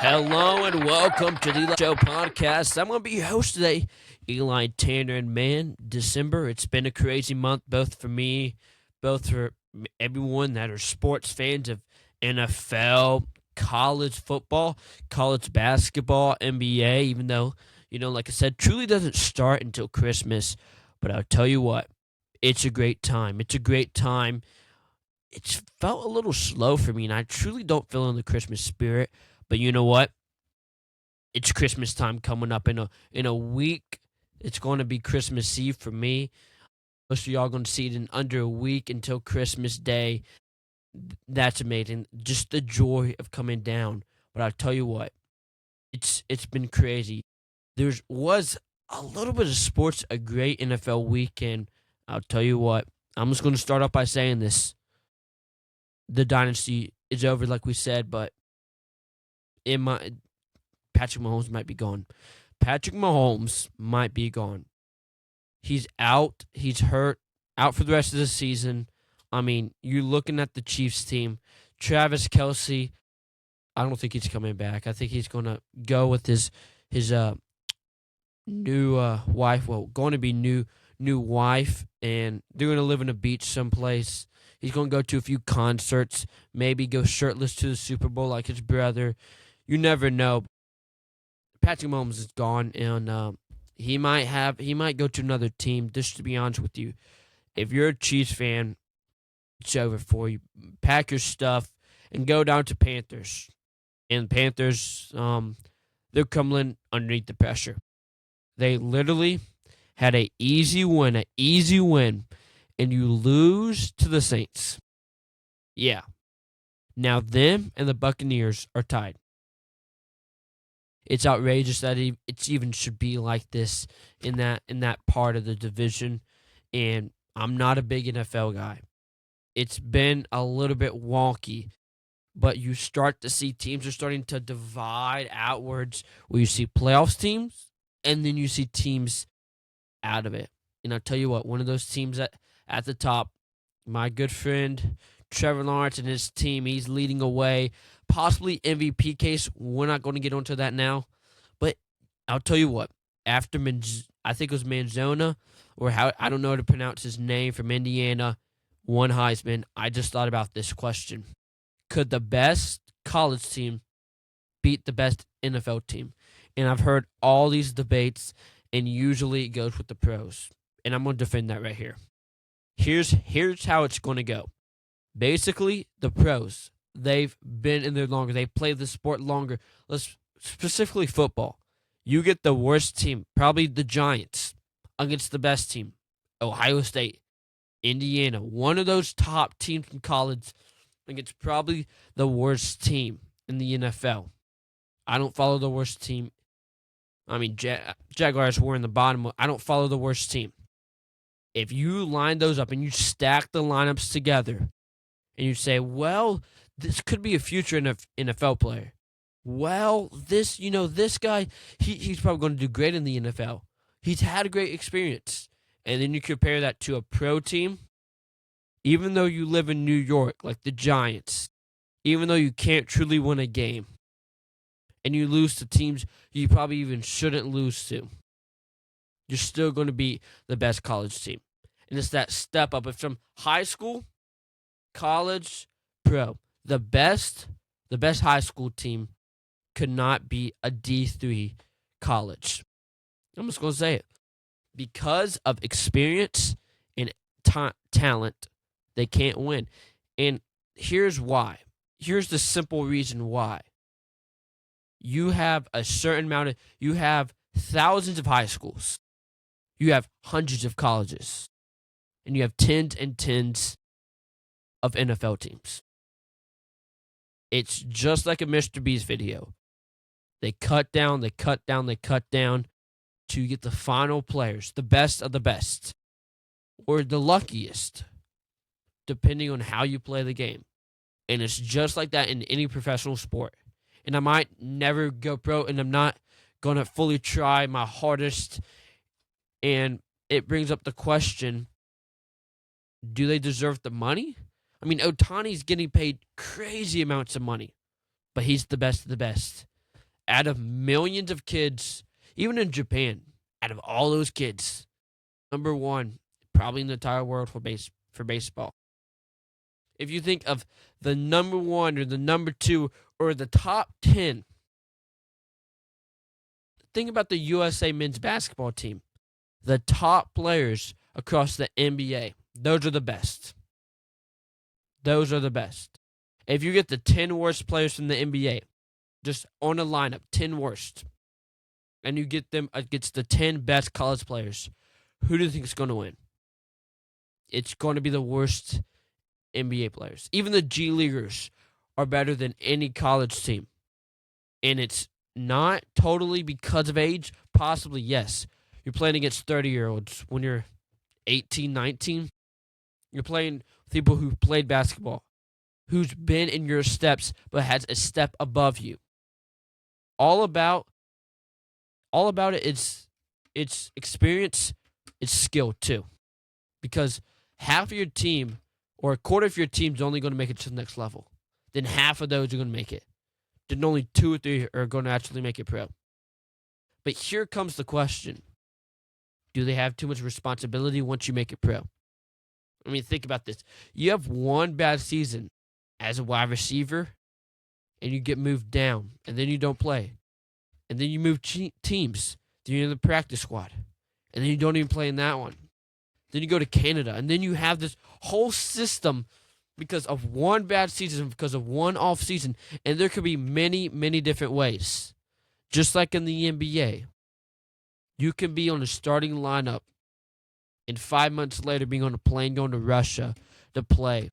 Hello and welcome to the Eli Show podcast. I'm going to be your host today, Eli Tanner. And man, December, it's been a crazy month, both for me, both for everyone that are sports fans of NFL, college football, college basketball, NBA, even though, like I said, truly doesn't start until Christmas. But I'll tell you what, it's a great time. It's a great time. It's felt a little slow for me, and I truly don't feel in the Christmas spirit. But you know what? It's Christmas time coming up in a week. It's going to be Christmas Eve for me. Most of y'all going to see it in under a week until Christmas Day. That's amazing. Just the joy of coming down. But I'll tell you what, it's been crazy. There was a little bit of sports, a great NFL weekend. I'll tell you what, I'm just going to start off by saying this. The dynasty is over, like we said, but Patrick Mahomes might be gone. Patrick Mahomes might be gone. He's out. He's hurt. Out for the rest of the season. I mean, you're looking at the Chiefs team. Travis Kelce, I don't think he's coming back. I think he's going to go with his new wife. Well, going to be new wife, and they're going to live in a beach someplace. He's going to go to a few concerts, maybe go shirtless to the Super Bowl like his brother. You never know. Patrick Mahomes is gone, and he might go to another team. Just to be honest with you, if you're a Chiefs fan, it's over for you. Pack your stuff and go down to Panthers. And Panthers, they're coming underneath the pressure. They literally had an easy win, and you lose to the Saints. Yeah. Now them and the Buccaneers are tied. It's outrageous that it even should be like this in that part of the division. And I'm not a big NFL guy. It's been a little bit wonky, but you start to see teams are starting to divide outwards where you see playoffs teams and then you see teams out of it. And I'll tell you what, one of those teams at the top, my good friend Trevor Lawrence and his team, he's leading away. Possibly MVP case. We're not going to get onto that now. But I'll tell you what, after I think it was Manzona, or I don't know how to pronounce his name, from Indiana, won Heisman, I just thought about this question. Could the best college team beat the best NFL team? And I've heard all these debates, and usually it goes with the pros. And I'm going to defend that right here. Here's how it's going to go. Basically, the pros, they've been in there longer. They played the sport longer. Let's specifically football. You get the worst team, probably the Giants, against the best team, Ohio State, Indiana. One of those top teams in college against probably the worst team in the NFL. I don't follow the worst team. I mean, Jaguars were in the bottom. I don't follow the worst team. If you line those up and you stack the lineups together, and you say, well, this could be a future NFL player. Well, this guy, he's probably going to do great in the NFL. He's had a great experience. And then you compare that to a pro team. Even though you live in New York, like the Giants, even though you can't truly win a game, and you lose to teams you probably even shouldn't lose to, you're still going to be the best college team. And it's that step up. It's from high school, college, pro. The best high school team could not be a D3 college. I'm just going to say it. Because of experience and talent, they can't win. And here's why. Here's the simple reason why. You have you have thousands of high schools. You have hundreds of colleges. And you have tens and tens of NFL teams. It's just like a Mr. Beast video. They cut down to get the final players, the best of the best, or the luckiest, depending on how you play the game. And it's just like that in any professional sport. And I might never go pro, and I'm not going to fully try my hardest. And it brings up the question, do they deserve the money? I mean, Ohtani's getting paid crazy amounts of money, but he's the best of the best. Out of millions of kids, even in Japan, out of all those kids, number one, probably in the entire world for baseball. If you think of the number one or the number two or the top 10, think about the USA men's basketball team. The top players across the NBA, those are the best. Those are the best. If you get the 10 worst players from the NBA, just on a lineup, 10 worst, and you get them against the 10 best college players, who do you think is going to win? It's going to be the worst NBA players. Even the G Leaguers are better than any college team. And it's not totally because of age. Possibly, yes. You're playing against 30-year-olds when you're 18, 19. You're playing with people who played basketball, who's been in your steps but has a step above you. All about it is it's experience, it's skill too. Because half of your team or a quarter of your team's only going to make it to the next level. Then half of those are going to make it. Then only 2 or 3 are going to actually make it pro. But here comes the question. Do they have too much responsibility once you make it pro? I mean, think about this. You have one bad season as a wide receiver, and you get moved down, and then you don't play. And then you move teams. Then you're in the practice squad. And then you don't even play in that one. Then you go to Canada, and then you have this whole system because of one bad season, because of one off season, and there could be many, many different ways. Just like in the NBA, you can be on the starting lineup and 5 months later being on a plane going to Russia to play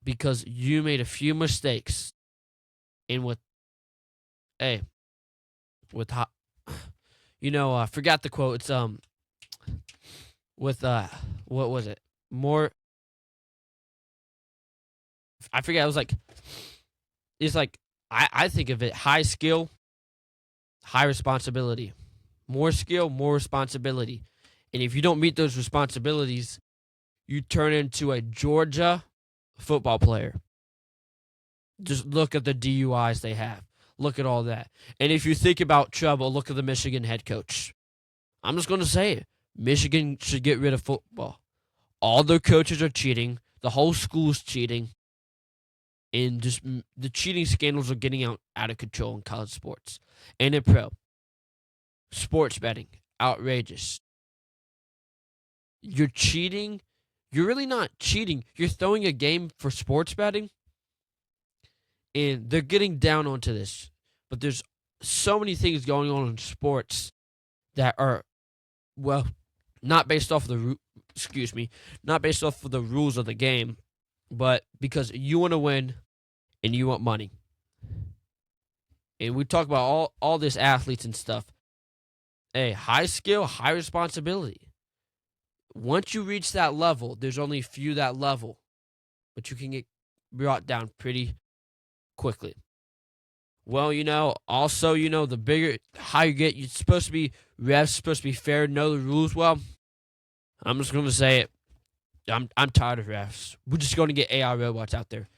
because you made a few mistakes. And I forgot the quote. It's what was it? I forget. I think of it high skill, high responsibility. More skill, more responsibility. And if you don't meet those responsibilities, you turn into a Georgia football player. Just look at the DUIs they have. Look at all that. And if you think about trouble, look at the Michigan head coach. I'm just going to say it. Michigan should get rid of football. All their coaches are cheating. The whole school's cheating. And just the cheating scandals are getting out of control in college sports. And in pro. Sports betting. Outrageous. You're cheating. You're really not cheating. You're throwing a game for sports betting. And they're getting down onto this. But there's so many things going on in sports that are, well, not based off of not based off of the rules of the game, but because you want to win and you want money. And we talk about all this athletes and stuff. Hey, high skill, high responsibility. Once you reach that level, there's only a few that level, but you can get brought down pretty quickly. Well, also, the higher you get, it's supposed to be refs, supposed to be fair, know the rules well. I'm just going to say it. I'm tired of refs. We're just going to get AI robots out there.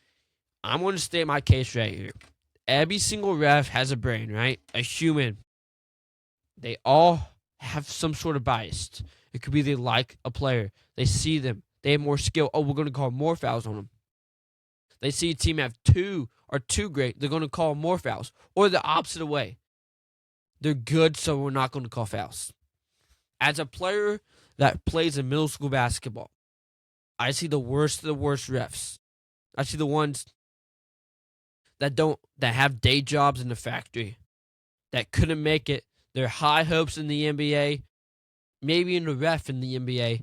I'm going to state my case right here. Every single ref has a brain, right? A human. They all have some sort of bias. It could be they like a player. They see them. They have more skill. Oh, we're going to call more fouls on them. They see a team have two are too great. They're going to call more fouls. Or the opposite way. They're good, so we're not going to call fouls. As a player that plays in middle school basketball, I see the worst of the worst refs. I see the ones that have day jobs in the factory, that couldn't make it. Their high hopes in the NBA, maybe in the ref in the NBA,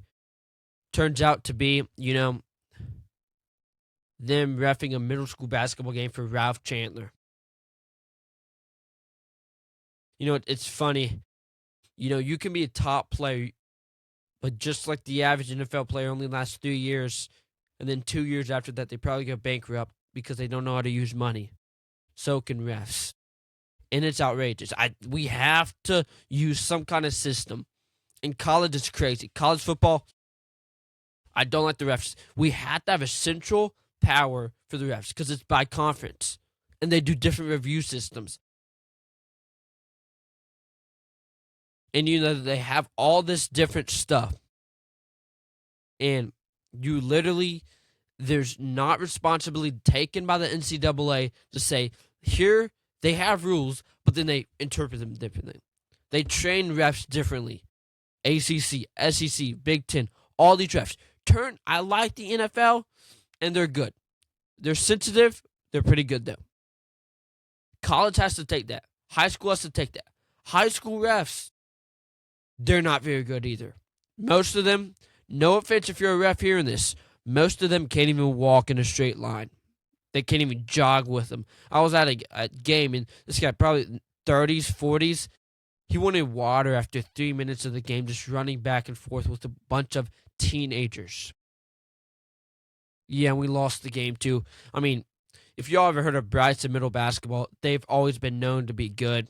turns out to be, them reffing a middle school basketball game for Ralph Chandler. It's funny. You can be a top player, but just like the average NFL player only lasts 3 years, and then 2 years after that, they probably go bankrupt because they don't know how to use money. So can refs. And it's outrageous. We have to use some kind of system. In college, it's crazy. College football, I don't like the refs. We have to have a central power for the refs because it's by conference. And they do different review systems. And they have all this different stuff. And you literally, there's not responsibility taken by the NCAA to say, here they have rules, but then they interpret them differently. They train refs differently. ACC, SEC, Big Ten, all these refs. I like the NFL, and they're good. They're sensitive. They're pretty good, though. College has to take that. High school has to take that. High school refs, they're not very good either. Most of them, no offense if you're a ref hearing this, most of them can't even walk in a straight line. They can't even jog with them. I was at a game, and this guy, probably 30s, 40s, he wanted water after 3 minutes of the game, just running back and forth with a bunch of teenagers. Yeah, we lost the game, too. I mean, if y'all ever heard of Bryson Middle Basketball, they've always been known to be good.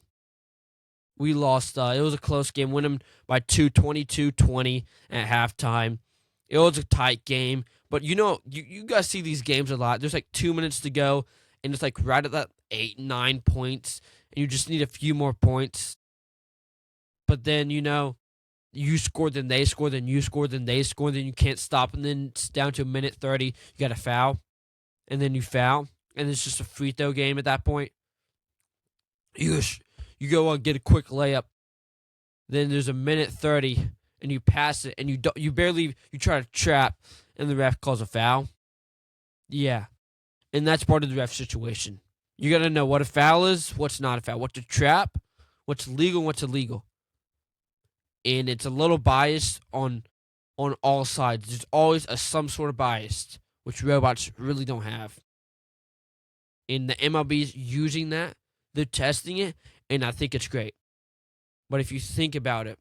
We lost. It was a close game. Win them by 22-20 at halftime. It was a tight game. But, you guys see these games a lot. There's like 2 minutes to go, and it's like right at that 8, 9 points, and you just need a few more points. But then, you score, then they score, then you score, then they score, then you can't stop, and then it's down to a minute 30. You got to foul, and then you foul, and it's just a free throw game at that point. You go on, get a quick layup, then there's a minute 30, and you pass it, and you try to trap, and the ref calls a foul. Yeah, and that's part of the ref situation. You got to know what a foul is, what's not a foul, what's a trap, what's legal, and what's illegal. And it's a little biased on all sides. There's always some sort of bias, which robots really don't have. And the MLB is using that. They're testing it, and I think it's great. But if you think about it,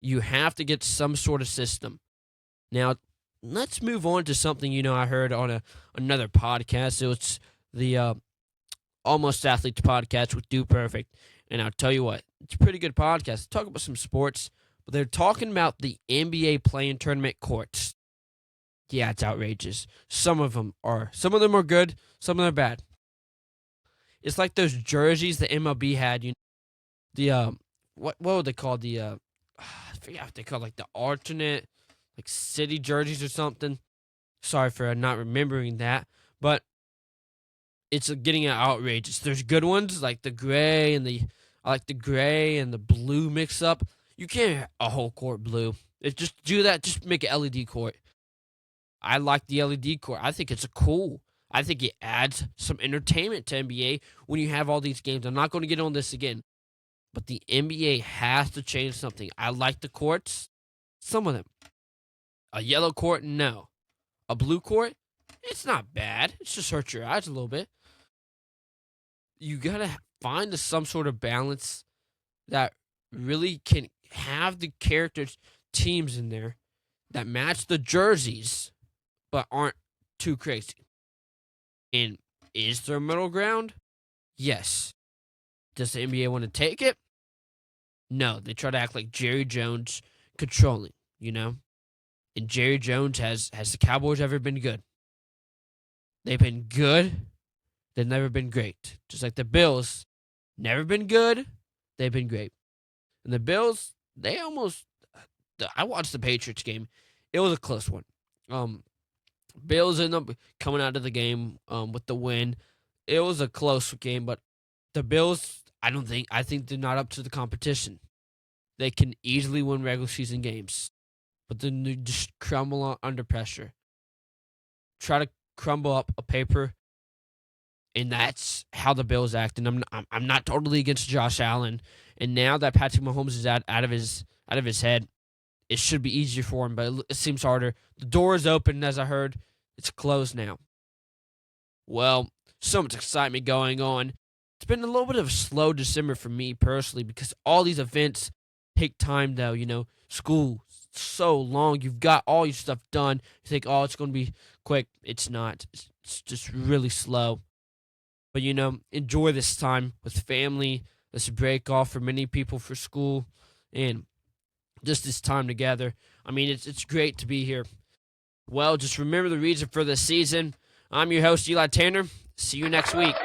you have to get some sort of system. Now, let's move on to something, I heard on another podcast. It was the Almost Athletes podcast with Do Perfect. And I'll tell you what, it's a pretty good podcast. Talk about some sports, but they're talking about the NBA play-in tournament courts. Yeah, it's outrageous. Some of them are good, some of them are bad. It's like those jerseys the MLB had, what were they called? I forget what they called, like the alternate, like city jerseys or something. Sorry for not remembering that, but it's getting outrageous. There's good ones like the gray and I like the gray and the blue mix up. You can't have a whole court blue. Just do that. Just make an LED court. I like the LED court. I think it's cool. I think it adds some entertainment to NBA when you have all these games. I'm not going to get on this again, but the NBA has to change something. I like the courts, some of them. A yellow court, no. A blue court, it's not bad. It's just hurt your eyes a little bit. You got to find some sort of balance that really can have the characters, teams in there that match the jerseys but aren't too crazy. And is there a middle ground? Yes. Does the NBA want to take it? No. They try to act like Jerry Jones controlling, And Jerry Jones has the Cowboys ever been good? They've been good. They've never been great. Just like the Bills, never been good. They've been great. And the Bills, I watched the Patriots game. It was a close one. Bills ended up coming out of the game with the win. It was a close game, but the Bills, I think they're not up to the competition. They can easily win regular season games, but then they just crumble under pressure. Try to crumble up a paper, and that's how the Bills act. And I'm not totally against Josh Allen. And now that Patrick Mahomes is out of his head, it should be easier for him, but it seems harder. The door is open, as I heard. It's closed now. Well, so much excitement going on. It's been a little bit of a slow December for me personally because all these events take time, though. School so long. You've got all your stuff done. You think, it's going to be quick. It's not. It's just really slow. But, enjoy this time with family. This break off for many people for school. And just this time together. I mean, it's great to be here. Well, just remember the reason for the season. I'm your host, Eli Tanner. See you next week.